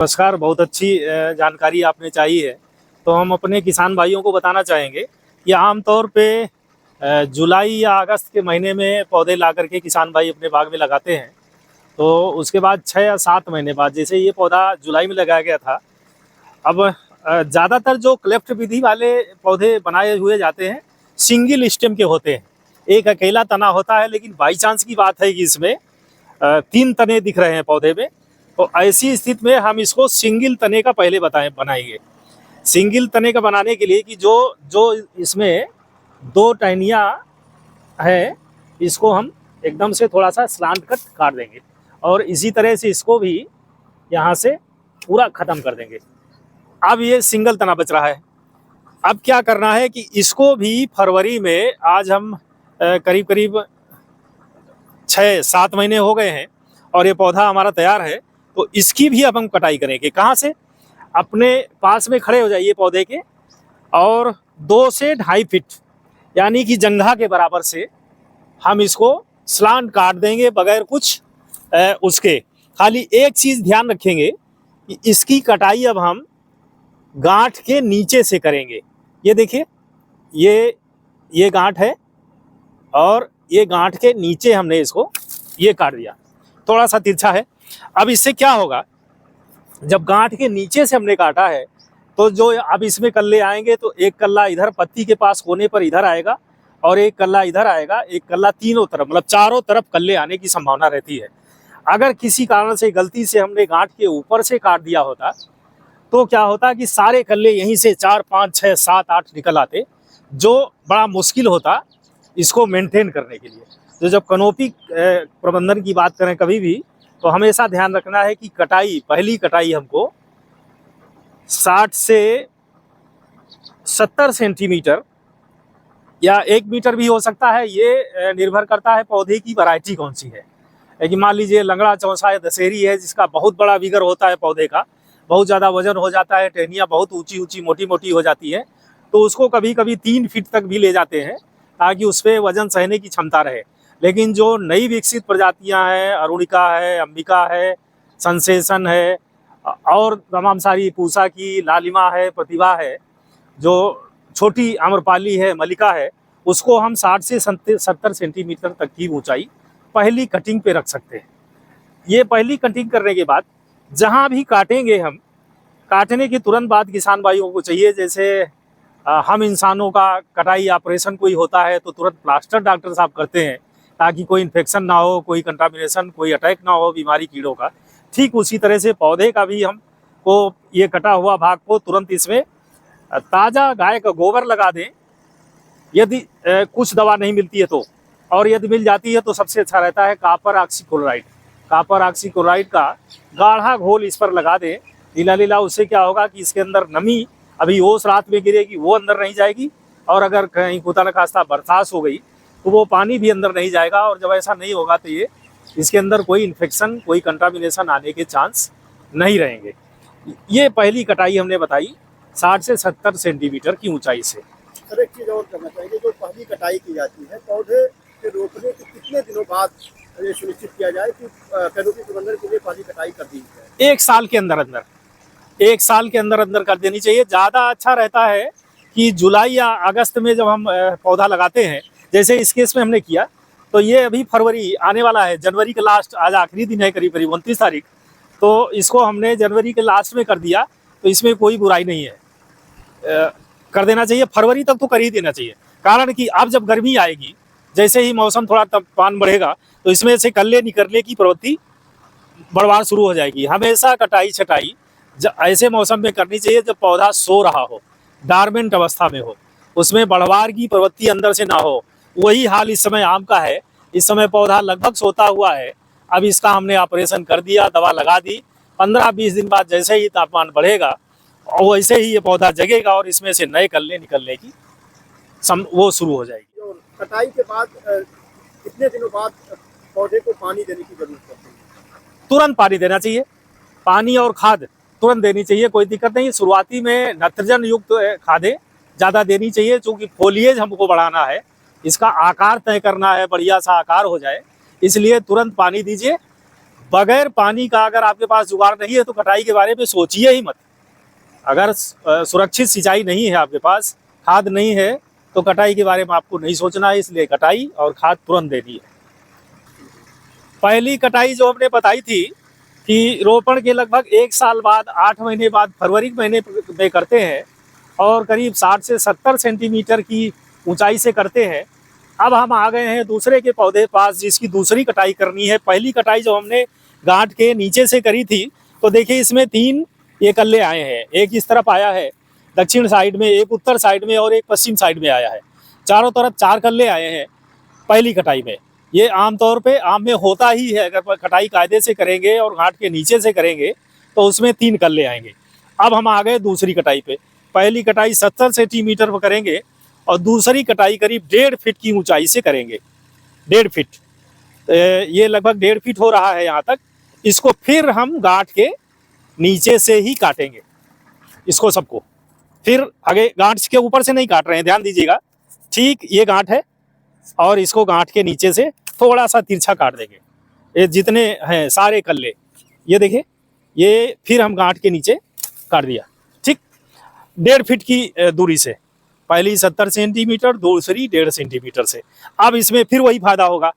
नमस्कार। बहुत अच्छी जानकारी आपने चाहिए है। तो हम अपने किसान भाइयों को बताना चाहेंगे कि आमतौर पे जुलाई या अगस्त के महीने में पौधे ला करके किसान भाई अपने बाग में लगाते हैं। तो उसके बाद 6 या 7 महीने बाद, जैसे ये पौधा जुलाई में लगाया गया था, अब ज़्यादातर जो क्लेफ्ट विधि वाले पौधे बनाए हुए जाते हैं सिंगल स्टेम के होते हैं। एक अकेला तना होता है, लेकिन बाई चांस की बात है कि इसमें 3 तने दिख रहे हैं पौधे में। तो ऐसी स्थिति में हम इसको सिंगल तने का पहले बनाएंगे। सिंगल तने का बनाने के लिए कि जो जो इसमें 2 टहनियाँ है, इसको हम एकदम से थोड़ा सा स्लांट कट काट देंगे और इसी तरह से इसको भी यहाँ से पूरा ख़त्म कर देंगे। अब ये सिंगल तना बच रहा है। अब क्या करना है कि इसको भी फरवरी में, आज हम करीब करीब 6-7 महीने हो गए हैं और ये पौधा हमारा तैयार है। तो इसकी भी अब हम कटाई करेंगे। कहाँ से? अपने पास में खड़े हो जाइए पौधे के और 2 से 2.5 फीट यानी कि जंघा के बराबर से हम इसको स्लांट काट देंगे बगैर कुछ उसके। खाली एक चीज़ ध्यान रखेंगे कि इसकी कटाई अब हम गांठ के नीचे से करेंगे। ये देखिए, ये गांठ है और ये गांठ के नीचे हमने इसको ये काट दिया, थोड़ा सा तिरछा है। अब इससे क्या होगा, जब गांठ के नीचे से हमने काटा है तो जो अब इसमें कल्ले आएंगे, तो एक कल्ला इधर पत्ती के पास कोने पर इधर आएगा और एक कल्ला इधर आएगा, एक कल्ला तीनों तरफ, मतलब चारों तरफ कल्ले आने की संभावना रहती है। अगर किसी कारण से गलती से हमने गांठ के ऊपर से काट दिया होता तो क्या होता कि सारे कल्ले यहीं से 4, 5, 6, 7, 8 निकल आते, जो बड़ा मुश्किल होता इसको मेंटेन करने के लिए। तो जब कनोपी प्रबंधन की बात करें कभी भी, तो हमेशा ध्यान रखना है कि पहली कटाई हमको 60 से 70 सेंटीमीटर या 1 मीटर भी हो सकता है। ये निर्भर करता है पौधे की वैरायटी कौन सी है। लेकिन मान लीजिए लंगड़ा चौसा या दशहरी है, जिसका बहुत बड़ा विगर होता है, पौधे का बहुत ज़्यादा वजन हो जाता है, टहनियाँ बहुत ऊंची ऊंची मोटी मोटी हो जाती है, तो उसको कभी कभी 3 फीट तक भी ले जाते हैं ताकि उस पर वजन सहने की क्षमता रहे। लेकिन जो नई विकसित प्रजातियां हैं, अरुणिका है, अंबिका है, सेंसेशन है और तमाम सारी पूसा की लालिमा है, प्रतिभा है, जो छोटी आम्रपाली है, मलिका है, उसको हम 60 से 70 सेंटीमीटर तक की ऊंचाई पहली कटिंग पे रख सकते हैं। ये पहली कटिंग करने के बाद जहां भी काटेंगे, हम काटने के तुरंत बाद किसान भाइयों को चाहिए, जैसे हम इंसानों का कटाई ऑपरेशन कोई होता है तो तुरंत प्लास्टर डॉक्टर साहब करते हैं ताकि कोई इन्फेक्शन ना हो, कोई कंटामिनेशन, कोई अटैक ना हो बीमारी कीड़ों का। ठीक उसी तरह से पौधे का भी हमको ये कटा हुआ भाग को तुरंत इसमें ताज़ा गाय का गोबर लगा दें, यदि कुछ दवा नहीं मिलती है तो। और यदि मिल जाती है तो सबसे अच्छा रहता है कॉपर ऑक्सीक्लोराइड। कॉपर ऑक्सीक्लोराइड का गाढ़ा घोल इस पर लगा दें, लीला लीला। उससे क्या होगा कि इसके अंदर नमी, अभी ओस रात में गिरेगी, वो अंदर नहीं जाएगी, और अगर कहीं खुदा न खास्ता बरसात हो गई तो वो पानी भी अंदर नहीं जाएगा। और जब ऐसा नहीं होगा तो ये इसके अंदर कोई इन्फेक्शन, कोई कंटामिनेशन आने के चांस नहीं रहेंगे। ये पहली कटाई हमने बताई 60 से 70 सेंटीमीटर की ऊंचाई से। सर, एक चीज़ और करना चाहिए, जो पहली कटाई की जाती है, पौधे के रोपने के कितने दिनों बाद ये सुनिश्चित किया जाए कि कैनोपी प्रबंधन के लिए पहली कटाई कर दी जाए? 1 साल के अंदर 1 साल के अंदर कर देनी चाहिए। ज़्यादा अच्छा रहता है कि जुलाई या अगस्त में जब हम पौधा लगाते हैं, जैसे इस केस में हमने किया, तो ये अभी फरवरी आने वाला है, जनवरी के लास्ट, आज आखिरी दिन है, करीब करीब 29 तारीख। तो इसको हमने जनवरी के लास्ट में कर दिया, तो इसमें कोई बुराई नहीं है, कर देना चाहिए। फरवरी तक तो कर ही देना चाहिए, कारण कि अब जब गर्मी आएगी, जैसे ही मौसम थोड़ा तापमान बढ़ेगा, तो इसमें से कल्ले निकलने की प्रवृत्ति बढ़वार शुरू हो जाएगी। हमेशा कटाई छटाई ऐसे मौसम में करनी चाहिए जब पौधा सो रहा हो, डॉर्मेंट अवस्था में हो, उसमें बढ़वार की प्रवृत्ति अंदर से ना हो। वही हाल इस समय आम का है। इस समय पौधा लगभग सोता हुआ है। अब इसका हमने ऑपरेशन कर दिया, दवा लगा दी। 15-20 दिन बाद जैसे ही तापमान बढ़ेगा, और वैसे ही ये पौधा जगेगा और इसमें से नए कल्ले निकलने की वो शुरू हो जाएगी। और कटाई के बाद कितने दिनों बाद पौधे को पानी देने की जरूरत पड़ती है? तुरंत पानी देना चाहिए। पानी और खाद तुरंत देनी चाहिए, कोई दिक्कत नहीं। शुरुआती में नाइट्रोजन युक्त खादें ज़्यादा देनी चाहिए, क्योंकि फोलिएज हमको बढ़ाना है, इसका आकार तय करना है, बढ़िया सा आकार हो जाए, इसलिए तुरंत पानी दीजिए। बगैर पानी का अगर आपके पास जुगाड़ नहीं है तो कटाई के बारे में सोचिए ही मत। अगर सुरक्षित सिंचाई नहीं है आपके पास, खाद नहीं है, तो कटाई के बारे में आपको नहीं सोचना है। इसलिए कटाई और खाद तुरंत देनी है। पहली कटाई जो हमने बताई थी कि रोपण के लगभग 1 साल बाद, 8 महीने बाद, फरवरी महीने में करते हैं और करीब 60 से 70 सेंटीमीटर की ऊंचाई से करते हैं। अब हम आ गए हैं दूसरे के पौधे पास, जिसकी दूसरी कटाई करनी है। पहली कटाई जो हमने गांठ के नीचे से करी थी, तो देखिए इसमें 3 ये कल्ले आए हैं। एक इस तरफ आया है दक्षिण साइड में, एक उत्तर साइड में और एक पश्चिम साइड में आया है। चारों तरफ 4 कल्ले आए हैं पहली कटाई में। ये आमतौर पे आम में होता ही है। अगर कटाई कायदे से करेंगे और गांठ के नीचे से करेंगे तो उसमें 3 कल्ले आएंगे। अब हम आ गए दूसरी कटाई पे। पहली कटाई 70 सेंटीमीटर पर करेंगे और दूसरी कटाई करीब 1.5 फीट की ऊंचाई से करेंगे। 1.5 फीट, ये लगभग 1.5 फीट हो रहा है यहाँ तक। इसको फिर हम गांठ के नीचे से ही काटेंगे, इसको सबको। फिर आगे गांठ के ऊपर से नहीं काट रहे हैं, ध्यान दीजिएगा। ठीक ये गांठ है और इसको गांठ के नीचे से थोड़ा सा तिरछा काट देंगे। ये जितने हैं सारे कल्ले, ये देखिए, ये फिर हम गांठ के नीचे काट दिया। ठीक 1.5 फीट की दूरी से, पहली 70 सेंटीमीटर, दूसरी 1.5 सेंटीमीटर से। अब इसमें फिर वही फायदा होगा,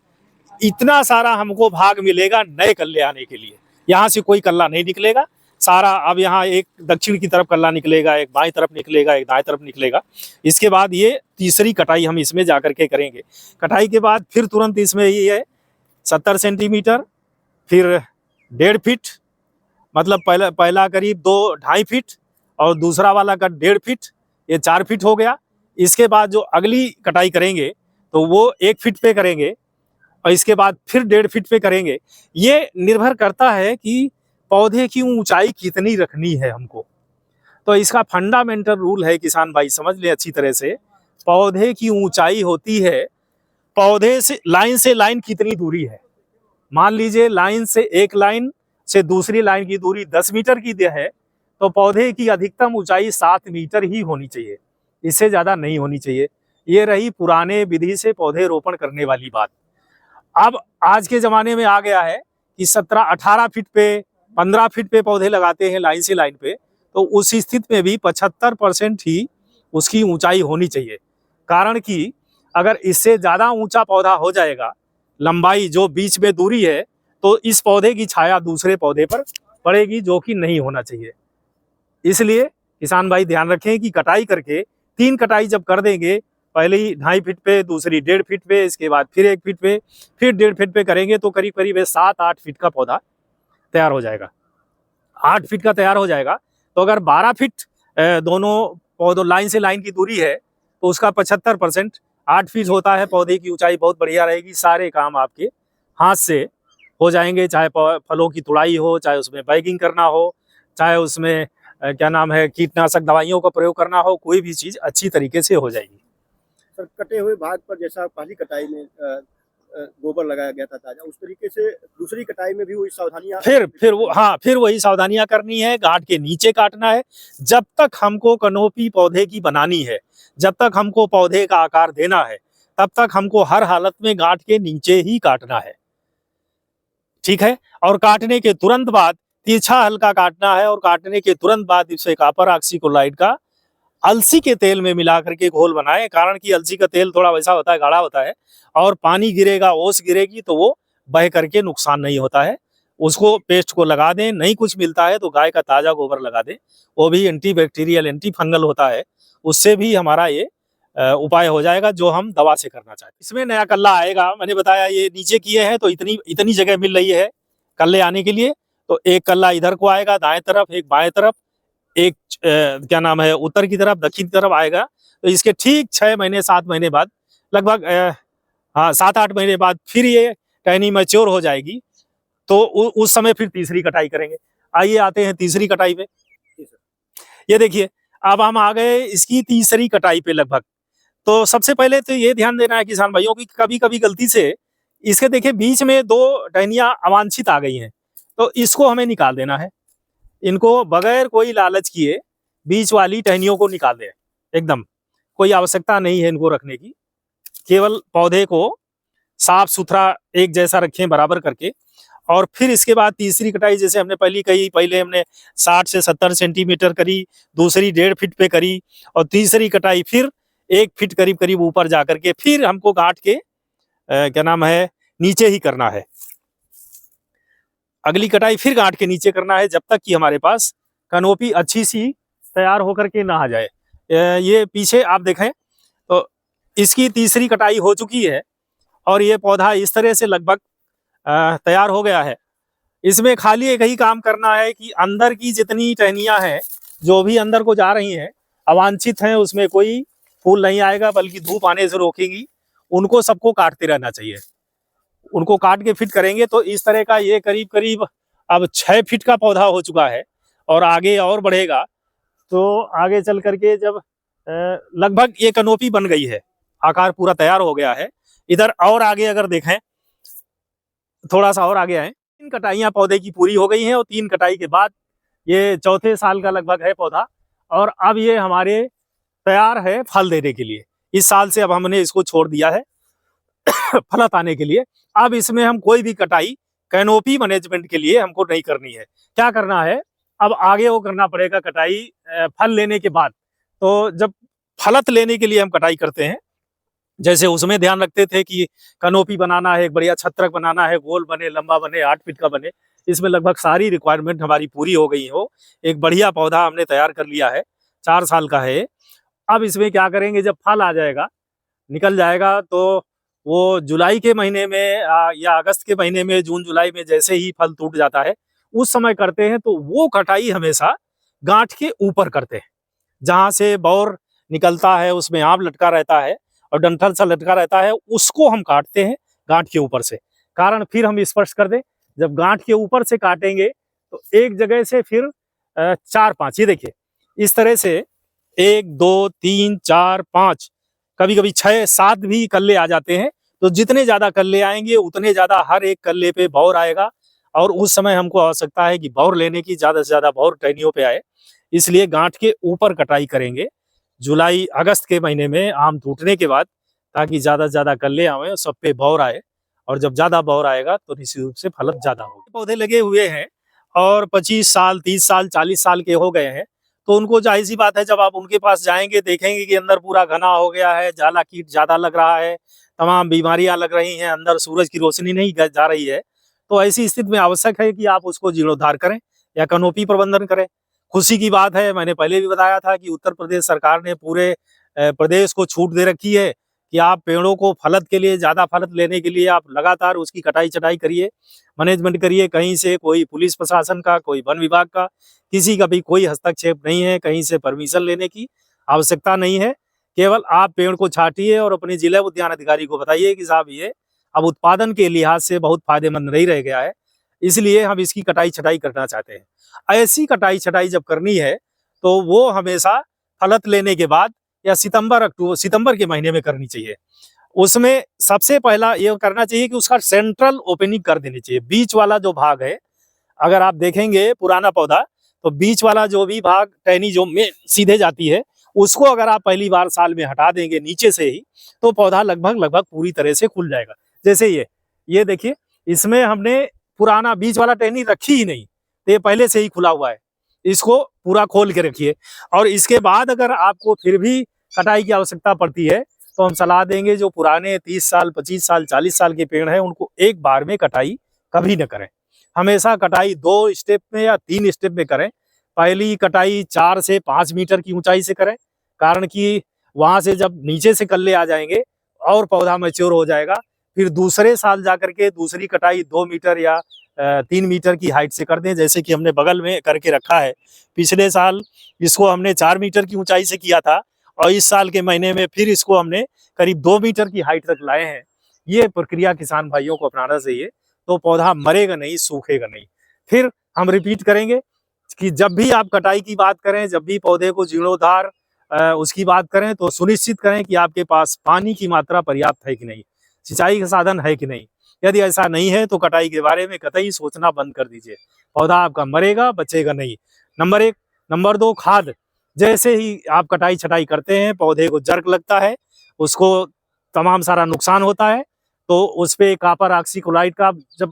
इतना सारा हमको भाग मिलेगा नए कल्ले आने के लिए। यहाँ से कोई कल्ला नहीं निकलेगा सारा। अब यहाँ एक दक्षिण की तरफ कल्ला निकलेगा, एक बाएं तरफ निकलेगा, एक दाएं तरफ निकलेगा। इसके बाद ये तीसरी कटाई हम इसमें जाकर के करेंगे। कटाई के बाद फिर तुरंत इसमें ये है 70 सेंटीमीटर, फिर 1.5 फीट, मतलब पहला करीब 2-2.5 फीट और दूसरा वाला का 1.5 फीट, ये 4 फीट हो गया। इसके बाद जो अगली कटाई करेंगे तो वो 1 फीट पे करेंगे और इसके बाद फिर 1.5 फीट पे करेंगे। ये निर्भर करता है कि पौधे की ऊंचाई कितनी रखनी है हमको। तो इसका फंडामेंटल रूल है, किसान भाई समझ ले अच्छी तरह से। पौधे की ऊंचाई होती है, पौधे से लाइन कितनी दूरी है। मान लीजिए लाइन से एक लाइन से दूसरी लाइन की दूरी 10 मीटर की है, तो पौधे की अधिकतम ऊंचाई 7 मीटर ही होनी चाहिए, इससे ज्यादा नहीं होनी चाहिए। ये रही पुराने विधि से पौधे रोपण करने वाली बात। अब आज के जमाने में आ गया है कि 17-18 फीट पे, 15 फीट पे पौधे लगाते हैं लाइन से लाइन पे। तो उस स्थिति में भी 75% ही उसकी ऊंचाई होनी चाहिए। कारण कि अगर इससे ज्यादा ऊंचा पौधा हो जाएगा, लंबाई जो बीच में दूरी है, तो इस पौधे की छाया दूसरे पौधे पर पड़ेगी, जो कि नहीं होना चाहिए। इसलिए किसान भाई ध्यान रखें कि कटाई करके 3 कटाई जब कर देंगे, पहले ही 2.5 फीट पे, दूसरी 1.5 फीट पे, इसके बाद फिर 1 फीट पे, फिर 1.5 फीट पे करेंगे, तो करीब करीब 7-8 फीट का पौधा तैयार हो जाएगा। 8 फीट का तैयार हो जाएगा। तो अगर 12 फीट दोनों पौधों लाइन से लाइन की दूरी है, तो उसका 75% 8 फीट होता है। पौधे की ऊंचाई बहुत बढ़िया रहेगी। सारे काम आपके हाथ से हो जाएंगे, चाहे फलों की तुड़ाई हो, चाहे उसमें बैगिंग करना हो, चाहे उसमें क्या नाम है कीटनाशक दवाइयों का प्रयोग करना हो, कोई भी चीज अच्छी तरीके से हो जाएगी। सर, कटे हुए भाग पर जैसा पहली कटाई में गोबर लगाया गया था ताजा, उस तरीके से दूसरी कटाई में भी वही सावधानियां फिर वही सावधानियां करनी है। गांठ के नीचे काटना है। जब तक हमको कनोपी पौधे की बनानी है, जब तक हमको पौधे का आकार देना है, तब तक हमको हर हालत में गांठ के नीचे ही काटना है। ठीक है। और काटने के तुरंत बाद तिरछा हल्का काटना है और काटने के तुरंत बाद इसे कॉपर ऑक्सीक्लोराइड का अलसी के तेल में मिला करके घोल बनाएं। कारण कि अलसी का तेल थोड़ा वैसा होता है, गाढ़ा होता है, और पानी गिरेगा, ओस गिरेगी तो वो बह करके नुकसान नहीं होता है। उसको पेस्ट को लगा दें। नहीं कुछ मिलता है तो गाय का ताजा गोबर लगा दें, वो भी एंटीबैक्टीरियल एंटी फंगल होता है, उससे भी हमारा ये उपाय हो जाएगा जो हम दवा से करना चाहते हैं। इसमें नया कल्ला आएगा, मैंने बताया ये नीचे किए हैं तो इतनी जगह मिल रही है कल्ले आने के लिए। तो एक कल्ला इधर को आएगा दाएं तरफ, एक बाएं तरफ, एक क्या नाम है उत्तर की तरफ, दक्षिण की तरफ आएगा। तो इसके ठीक 6 महीने 7 महीने बाद, लगभग 7-8 महीने बाद फिर ये टहनी मैच्योर हो जाएगी। तो उस समय फिर तीसरी कटाई करेंगे। आइए आते हैं तीसरी कटाई पे। ये देखिए अब हम आ गए इसकी तीसरी कटाई पे लगभग। तो सबसे पहले तो ये ध्यान देना है किसान भाइयों की, कभी कभी गलती से इसके देखिए बीच में 2 टहनियां अवांछित आ गई हैं, तो इसको हमें निकाल देना है। इनको बगैर कोई लालच किए बीच वाली टहनियों को निकाल दें एकदम। कोई आवश्यकता नहीं है इनको रखने की, केवल पौधे को साफ सुथरा एक जैसा रखें बराबर करके। और फिर इसके बाद तीसरी कटाई जैसे हमने पहले हमने 60 से 70 सेंटीमीटर करी, दूसरी 1.5 फीट पे करी, और तीसरी कटाई फिर 1 फीट करीब करीब ऊपर जा करके फिर हमको गांठ के क्या नाम है नीचे ही करना है। अगली कटाई फिर गांठ के नीचे करना है जब तक कि हमारे पास कनोपी अच्छी सी तैयार होकर के ना आ जाए। ये पीछे आप देखें तो इसकी तीसरी कटाई हो चुकी है और ये पौधा इस तरह से लगभग तैयार हो गया है। इसमें खाली एक ही काम करना है कि अंदर की जितनी टहनियाँ हैं जो भी अंदर को जा रही हैं अवांछित हैं, उसमें कोई फूल नहीं आएगा बल्कि धूप आने से रोकेंगी, उनको सबको काटते रहना चाहिए। उनको काट के फिट करेंगे तो इस तरह का ये करीब करीब अब 6 फीट का पौधा हो चुका है और आगे और बढ़ेगा। तो आगे चल करके जब लगभग ये कनोपी बन गई है, आकार पूरा तैयार हो गया है। इधर और आगे अगर देखें, थोड़ा सा और आगे आए, 3 कटाइयाँ पौधे की पूरी हो गई हैं और 3 कटाई के बाद ये चौथे साल का लगभग है पौधा और अब ये हमारे तैयार है फल देने के लिए। इस साल से अब हमने इसको छोड़ दिया है फलत आने के लिए। अब इसमें हम कोई भी कटाई कैनोपी मैनेजमेंट के लिए हमको नहीं करनी है। क्या करना है, अब आगे वो करना पड़ेगा कटाई फल लेने के बाद। तो जब फलत लेने के लिए हम कटाई करते हैं, जैसे उसमें ध्यान रखते थे कि कनोपी बनाना है, एक बढ़िया छत्रक बनाना है, गोल बने, लंबा बने, 8 फीट का बने। इसमें लगभग सारी रिक्वायरमेंट हमारी पूरी हो गई हो। एक बढ़िया पौधा हमने तैयार कर लिया है, 4 साल का है। अब इसमें क्या करेंगे, जब फल आ जाएगा, निकल जाएगा, तो वो जुलाई के महीने में या अगस्त के महीने में, जून जुलाई में जैसे ही फल टूट जाता है उस समय करते हैं। तो वो कटाई हमेशा गांठ के ऊपर करते हैं, जहां से बौर निकलता है, उसमें आम लटका रहता है और डंठल सा लटका रहता है, उसको हम काटते हैं गांठ के ऊपर से। कारण फिर हम स्पष्ट कर दें, जब गांठ के ऊपर से काटेंगे तो एक जगह से फिर 4-5, ये देखिए इस तरह से 1 2 3 4 5, कभी कभी 6-7 भी कल्ले आ जाते हैं। तो जितने ज्यादा कल्ले आएंगे उतने ज्यादा हर एक कल्ले पे बौर आएगा और उस समय हमको आवश्यकता है कि बौर लेने की, ज्यादा से ज्यादा बौर टहनियों पे आए। इसलिए गांठ के ऊपर कटाई करेंगे जुलाई अगस्त के महीने में आम टूटने के बाद, ताकि ज्यादा से ज्यादा कल्ले आवे और सब पे बौर आए। और जब ज्यादा बौर आएगा तो निश्चित रूप से फलत ज्यादा होगी। पौधे लगे हुए हैं और 25 साल 30 साल 40 साल के हो गए हैं, तो उनको जाहिर सी बात है, जब आप उनके पास जाएंगे देखेंगे कि अंदर पूरा घना हो गया है, जाला कीट ज्यादा लग रहा है, तमाम बीमारियां लग रही हैं, अंदर सूरज की रोशनी नहीं जा रही है। तो ऐसी स्थिति में आवश्यक है कि आप उसको जीर्णोद्धार करें या कनोपी प्रबंधन करें। खुशी की बात है, मैंने पहले भी बताया था कि उत्तर प्रदेश सरकार ने पूरे प्रदेश को छूट दे रखी है कि आप पेड़ों को फलत के लिए, ज्यादा फलत लेने के लिए आप लगातार उसकी कटाई छटाई करिए, मैनेजमेंट करिए। कहीं से कोई पुलिस प्रशासन का, कोई वन विभाग का, किसी का भी कोई हस्तक्षेप नहीं है, कहीं से परमिशन लेने की आवश्यकता नहीं है। केवल आप पेड़ को छाटिए और अपने जिला उद्यान अधिकारी को बताइए कि साहब ये अब उत्पादन के लिहाज से बहुत फायदेमंद नहीं रह गया है, इसलिए हम इसकी कटाई छटाई करना चाहते हैं। ऐसी कटाई छटाई जब करनी है तो वो हमेशा फलत लेने के बाद या सितंबर के महीने में करनी चाहिए। उसमें सबसे पहला ये करना चाहिए कि उसका सेंट्रल ओपनिंग कर देनी चाहिए। बीच वाला जो भाग है, अगर आप देखेंगे पुराना पौधा, तो बीच वाला जो भी भाग टहनी जो में सीधे जाती है, उसको अगर आप पहली बार साल में हटा देंगे नीचे से ही, तो पौधा लगभग पूरी तरह से खुल जाएगा। जैसे ये देखिए, इसमें हमने पुराना बीच वाला टहनी रखी ही नहीं, तो ये पहले से ही खुला हुआ है। इसको पूरा खोल के रखिए। और इसके बाद अगर आपको फिर भी कटाई की आवश्यकता पड़ती है तो हम सलाह देंगे, जो पुराने 30 साल 25 साल 40 साल के पेड़ हैं उनको एक बार में कटाई कभी न करें। हमेशा कटाई 2 स्टेप में या 3 स्टेप में करें। पहली कटाई 4 से 5 मीटर की ऊंचाई से करें, कारण कि वहां से जब नीचे से कल्ले आ जाएंगे और पौधा मैच्योर हो जाएगा। फिर दूसरे साल जाकर के दूसरी कटाई 2 मीटर या 3 मीटर की हाइट से कर दें, जैसे कि हमने बगल में करके रखा है। पिछले साल इसको हमने 4 मीटर की ऊंचाई से किया था और इस साल के महीने में फिर इसको हमने करीब 2 मीटर की हाइट तक लाए हैं। ये प्रक्रिया किसान भाइयों को अपनाना चाहिए, तो पौधा मरेगा नहीं, सूखेगा नहीं। फिर हम रिपीट करेंगे कि जब भी आप कटाई की बात करें, जब भी पौधे को जीर्णोद्धार उसकी बात करें, तो सुनिश्चित करें कि आपके पास पानी की मात्रा पर्याप्त है कि नहीं, सिंचाई का साधन है कि नहीं। यदि ऐसा नहीं है तो कटाई के बारे में कतई सोचना बंद कर दीजिए, पौधा आपका मरेगा, बचेगा नहीं। नंबर 1। नंबर 2, खाद। जैसे ही आप कटाई छटाई करते हैं, पौधे को जर्क लगता है, उसको तमाम सारा नुकसान होता है, तो उस पे कॉपर ऑक्सीक्लोराइड का जब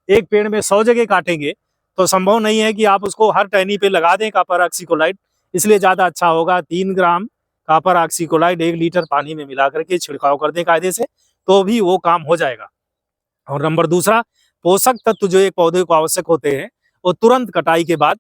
एक पेड़ में 100 जगह काटेंगे तो संभव नहीं है कि आप उसको हर टहनी पे लगा दें कॉपर ऑक्सीक्लोराइड। इसलिए ज़्यादा अच्छा होगा 3 ग्राम कॉपर ऑक्सीक्लोराइड 1 लीटर पानी में मिला करके छिड़काव कर दें कायदे से, तो भी वो काम हो जाएगा। और नंबर दूसरा, पोषक तत्व जो एक पौधे को आवश्यक होते हैं वो तुरंत कटाई के बाद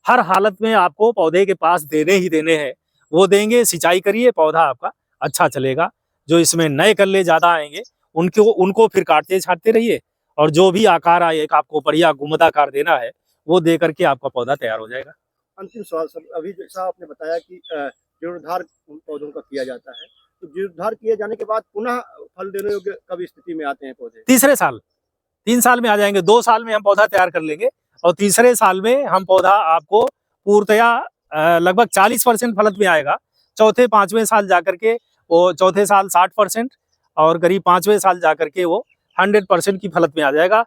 हर हालत में आपको पौधे के पास देने ही देने हैं। वो देंगे, सिंचाई करिए, पौधा आपका अच्छा चलेगा। जो इसमें नए कल्ले ज़्यादा आएंगे उनको फिर काटते छाटते रहिए, और जो भी आकार आए एक आपको बढ़िया गुम्बदाकार देना है वो दे करके आपका पौधा तैयार हो जाएगा। अंतिम सवाल सर, अभी जैसा आपने बताया कि जीर्णोद्धार उन पौधों का किया जाता है, तो जीर्णोद्धार किए जाने के बाद पुनः फल देने योग्य कब स्थिति में आते हैं पौधे? तीसरे साल, 3 साल में आ जाएंगे। 2 साल में हम पौधा तैयार कर लेंगे और तीसरे साल में हम पौधा आपको पूर्णतया लगभग 40% फलत में आएगा। चौथे 5वें साल जाकर के वो, चौथे साल 60% और करीब 5वें साल जाकर के वो 100% की फलत में आ जाएगा।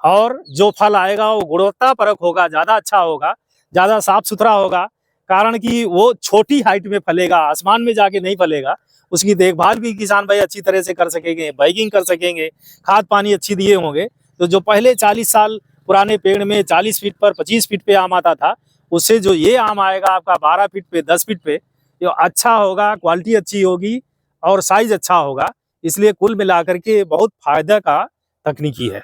और जो फल आएगा वो गुणवत्ता परक होगा, ज़्यादा अच्छा होगा, ज़्यादा साफ सुथरा होगा। कारण कि वो छोटी हाइट में फलेगा, आसमान में जाके नहीं फलेगा। उसकी देखभाल भी किसान भाई अच्छी तरह से कर सकेंगे, बैगिंग कर सकेंगे, खाद पानी अच्छी दिए होंगे। तो जो पहले 40 साल पुराने पेड़ में 40 फीट पर 25 फीट पे आम आता था, उससे जो ये आम आएगा आपका 12 फीट पे 10 फीट पे, ये अच्छा होगा, क्वालिटी अच्छी होगी और साइज अच्छा होगा। इसलिए कुल मिलाकर के बहुत फायदा का तकनीकी है।